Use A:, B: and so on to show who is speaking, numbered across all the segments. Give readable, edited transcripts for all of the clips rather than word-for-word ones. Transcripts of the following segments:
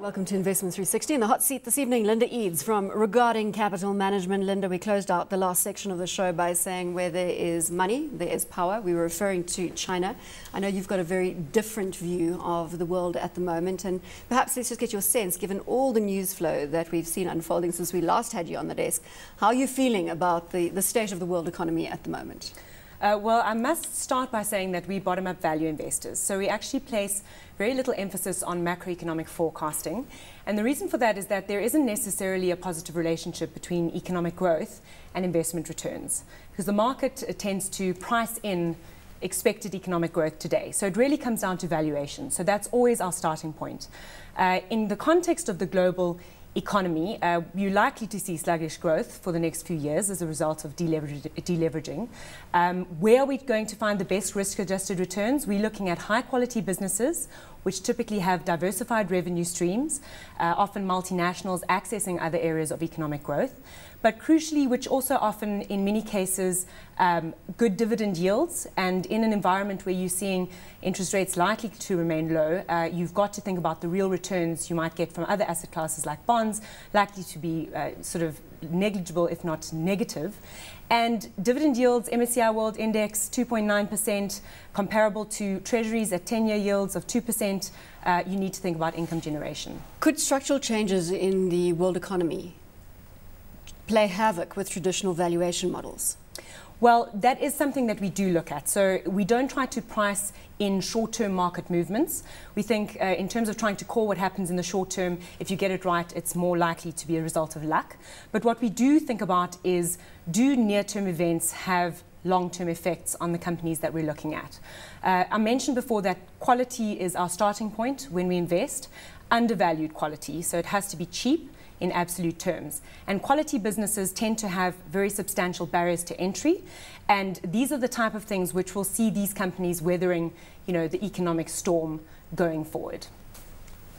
A: Welcome to Investment 360. In the hot seat this evening, Linda Eedes from Regarding Capital Management. Linda, we closed out the last section of the show by saying where there is money, there is power. We were referring to China. I know you've got a very different view of the world at the moment, and perhaps let's just get your sense, given all the news flow that we've seen unfolding since we last had you on the desk, how are you feeling about the state of the world economy at the moment?
B: Well, I must start by saying that we bottom-up value investors. So we actually place very little emphasis on macroeconomic forecasting. And the reason for that is that there isn't necessarily a positive relationship between economic growth and investment returns, because the market tends to price in expected economic growth today. So it really comes down to valuation. So that's always our starting point. In the context of the global economy, you're likely to see sluggish growth for the next few years as a result of deleveraging. Where are we going to find the best risk-adjusted returns? We're looking at high-quality businesses, which typically have diversified revenue streams, often multinationals accessing other areas of economic growth, but crucially, which also often, in many cases, good dividend yields. And in an environment where you're seeing interest rates likely to remain low, you've got to think about the real returns you might get from other asset classes like bonds, likely to be sort of negligible, if not negative. And dividend yields, MSCI World Index, 2.9%, comparable to treasuries at 10-year yields of 2%. You need to think about income generation.
A: Could structural changes in the world economy play havoc with traditional valuation models?
B: Well, that is something that we do look at. So we don't try to price in short-term market movements. We think in terms of trying to call what happens in the short term, if you get it right, it's more likely to be a result of luck. But what we do think about is, do near-term events have long-term effects on the companies that we're looking at? I mentioned before that quality is our starting point when we invest, undervalued quality, so it has to be cheap in absolute terms. And quality businesses tend to have very substantial barriers to entry. And these are the type of things which will see these companies weathering, the economic storm going forward.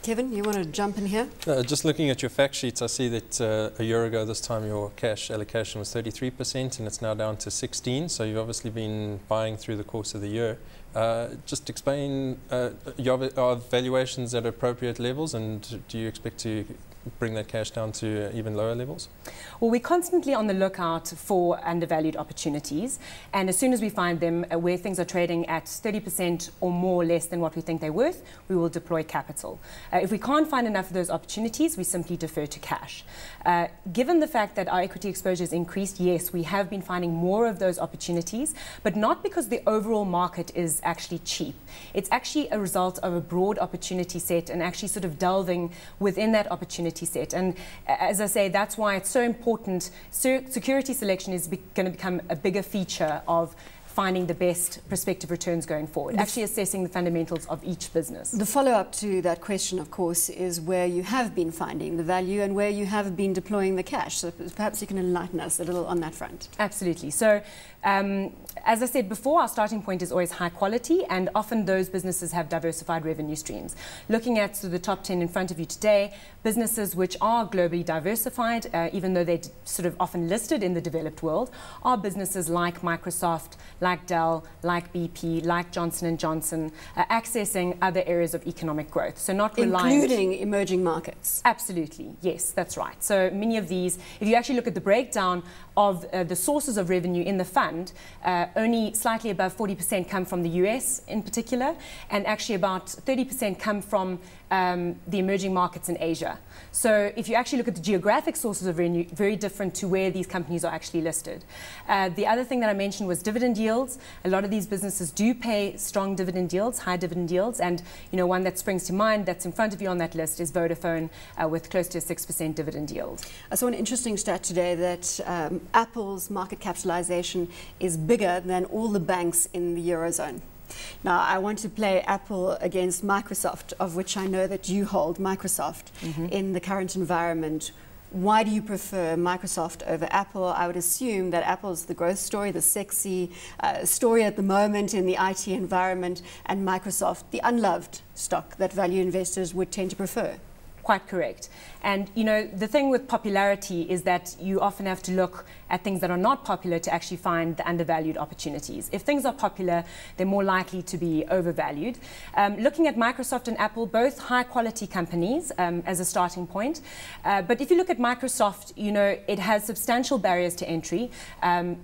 A: Kevin, you want to jump in here?
C: Just looking at your fact sheets, I see that a year ago this time your cash allocation was 33% and it's now down to 16%. So you've obviously been buying through the course of the year. Just explain, are valuations at appropriate levels, and do you expect to bring that cash down to even lower levels?
B: Well, we're constantly on the lookout for undervalued opportunities, and as soon as we find them where things are trading at 30% or more less than what we think they're worth, we will deploy capital. If we can't find enough of those opportunities, we simply defer to cash. Given the fact that our equity exposure has increased, yes, we have been finding more of those opportunities, but not because the overall market is actually cheap. It's actually a result of a broad opportunity set and actually sort of delving within that opportunity set. And as I say, that's why it's so important. Security selection is going to become a bigger feature of finding the best prospective returns going forward, actually assessing the fundamentals of each business.
A: The follow-up to that question, of course, is where you have been finding the value and where you have been deploying the cash. So perhaps you can enlighten us a little on that front.
B: Absolutely. So as I said before, our starting point is always high quality, and often those businesses have diversified revenue streams. Looking at the top 10 in front of you today, businesses which are globally diversified, even though they're sort of often listed in the developed world, are businesses like Microsoft, like Dell, like BP, like Johnson & Johnson, accessing other areas of economic growth. So not reliant.
A: Including emerging markets.
B: Absolutely, yes, that's right. So many of these, if you actually look at the breakdown of the sources of revenue in the fund, only slightly above 40% come from the US in particular, and actually about 30% come from the emerging markets in Asia. So if you actually look at the geographic sources of revenue, very different to where these companies are actually listed. The other thing that I mentioned was dividend yields. A lot of these businesses do pay strong dividend yields, high dividend yields, and one that springs to mind that's in front of you on that list is Vodafone with close to a 6% dividend yield.
A: I saw an interesting stat today that Apple's market capitalization is bigger than all the banks in the Eurozone. Now, I want to play Apple against Microsoft, of which I know that you hold Microsoft in the current environment. Why do you prefer Microsoft over Apple? I would assume that Apple's the growth story, the sexy story at the moment in the IT environment, and Microsoft, the unloved stock that value investors would tend to prefer.
B: quite correct. And the thing with popularity is that you often have to look at things that are not popular to actually find the undervalued opportunities. If things are popular, they're more likely to be overvalued. Looking at Microsoft and Apple, both high quality companies as a starting point. But if you look at Microsoft, it has substantial barriers to entry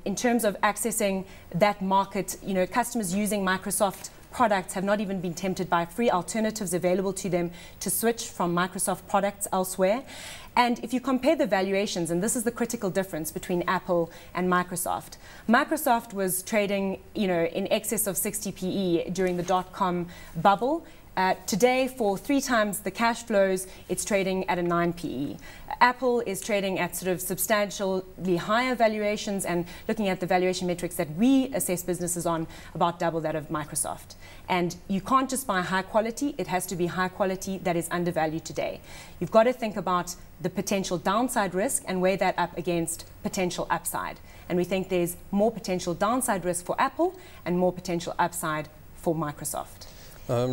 B: in terms of accessing that market. Customers using Microsoft products have not even been tempted by free alternatives available to them to switch from Microsoft products elsewhere. And if you compare the valuations, and this is the critical difference between Apple and Microsoft. Microsoft was trading, in excess of 60 PE during the dot-com bubble. Today, for 3 times the cash flows, it's trading at a 9 PE. Apple is trading at sort of substantially higher valuations, and looking at the valuation metrics that we assess businesses on, about double that of Microsoft. And you can't just buy high quality, it has to be high quality that is undervalued today. You've got to think about the potential downside risk and weigh that up against potential upside. And we think there's more potential downside risk for Apple and more potential upside for Microsoft.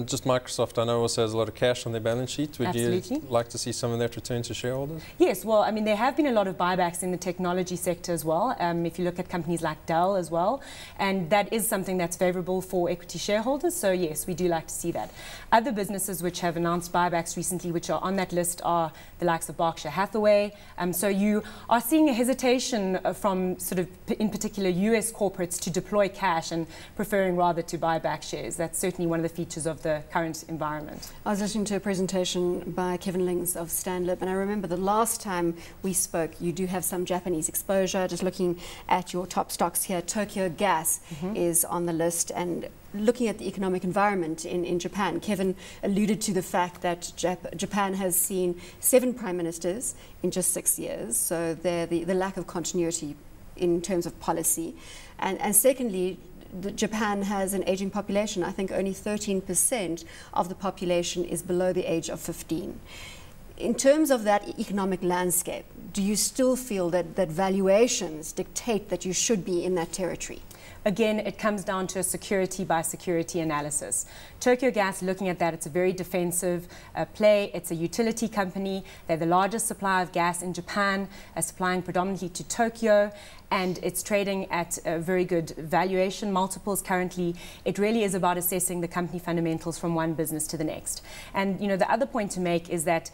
C: Just Microsoft, I know, also has a lot of cash on their balance sheet. Would
B: Absolutely.
C: you like to see some of that return to shareholders?
B: Yes, well, I mean, there have been a lot of buybacks in the technology sector as well, if you look at companies like Dell as well, and that is something that's favourable for equity shareholders, so yes, we do like to see that. Other businesses which have announced buybacks recently, which are on that list, are the likes of Berkshire Hathaway, so you are seeing a hesitation from sort of, in particular, US corporates to deploy cash and preferring rather to buy back shares. That's certainly one of the features of the current environment.
A: I was listening to a presentation by Kevin Lings of Stanlib, and I remember the last time we spoke, you do have some Japanese exposure. Just looking at your top stocks here, Tokyo Gas is on the list, and looking at the economic environment in Japan, Kevin alluded to the fact that Japan has seen 7 prime ministers in just 6 years, so the lack of continuity in terms of policy. And secondly, Japan has an aging population. I think only 13% of the population is below the age of 15. In terms of that economic landscape, do you still feel that valuations dictate that you should be in that territory?
B: Again, it comes down to a security by security analysis. Tokyo Gas, looking at that, it's a very defensive play. It's a utility company. They're the largest supplier of gas in Japan, supplying predominantly to Tokyo, and it's trading at very good valuation multiples currently. It really is about assessing the company fundamentals from one business to the next. And the other point to make is that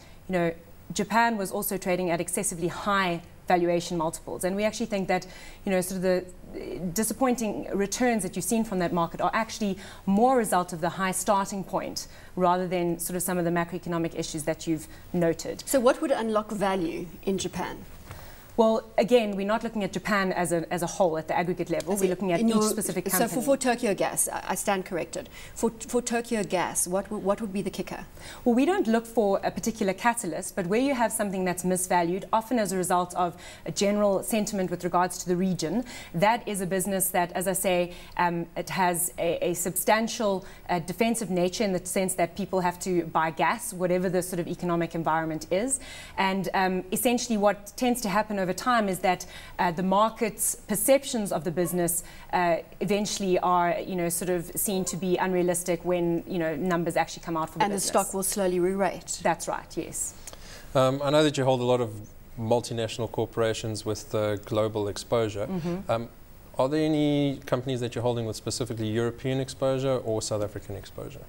B: Japan was also trading at excessively high valuation multiples, and we actually think that sort of the disappointing returns that you've seen from that market are actually more a result of the high starting point rather than sort of some of the macroeconomic issues that you've noted.
A: So what would unlock value in Japan?
B: Well, again, we're not looking at Japan as a whole at the aggregate level. We're looking at each specific company.
A: So for Tokyo Gas, I stand corrected. For Tokyo Gas, what would be the kicker?
B: Well, we don't look for a particular catalyst, but where you have something that's misvalued, often as a result of a general sentiment with regards to the region, that is a business that, as I say, it has a substantial defensive nature in the sense that people have to buy gas, whatever the sort of economic environment is. And essentially what tends to happen over time is that the market's perceptions of the business eventually are, sort of seen to be unrealistic when, numbers actually come out for the business.
A: And the stock will slowly re-rate.
B: That's right, yes.
C: I know that you hold a lot of multinational corporations with global exposure. Are there any companies that you're holding with specifically European exposure or South African exposure?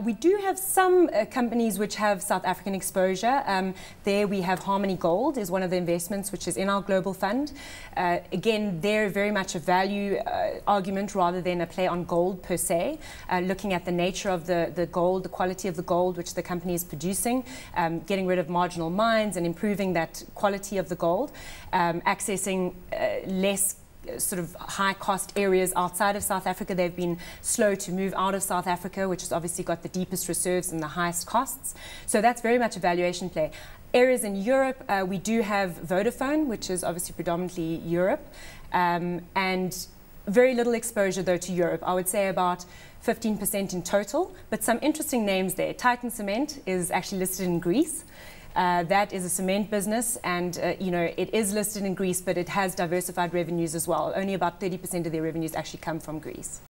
B: We do have some companies which have South African exposure. There we have Harmony Gold is one of the investments which is in our global fund. Again, they're very much a value argument rather than a play on gold per se, looking at the nature of the gold, the quality of the gold which the company is producing, getting rid of marginal mines and improving that quality of the gold, accessing less sort of high-cost areas outside of South Africa. They've been slow to move out of South Africa, which has obviously got the deepest reserves and the highest costs. So that's very much a valuation play. Areas in Europe, we do have Vodafone, which is obviously predominantly Europe, and very little exposure, though, to Europe. I would say about 15% in total, but some interesting names there. Titan Cement is actually listed in Greece. That is a cement business, and it is listed in Greece, but it has diversified revenues as well. Only about 30% of their revenues actually come from Greece.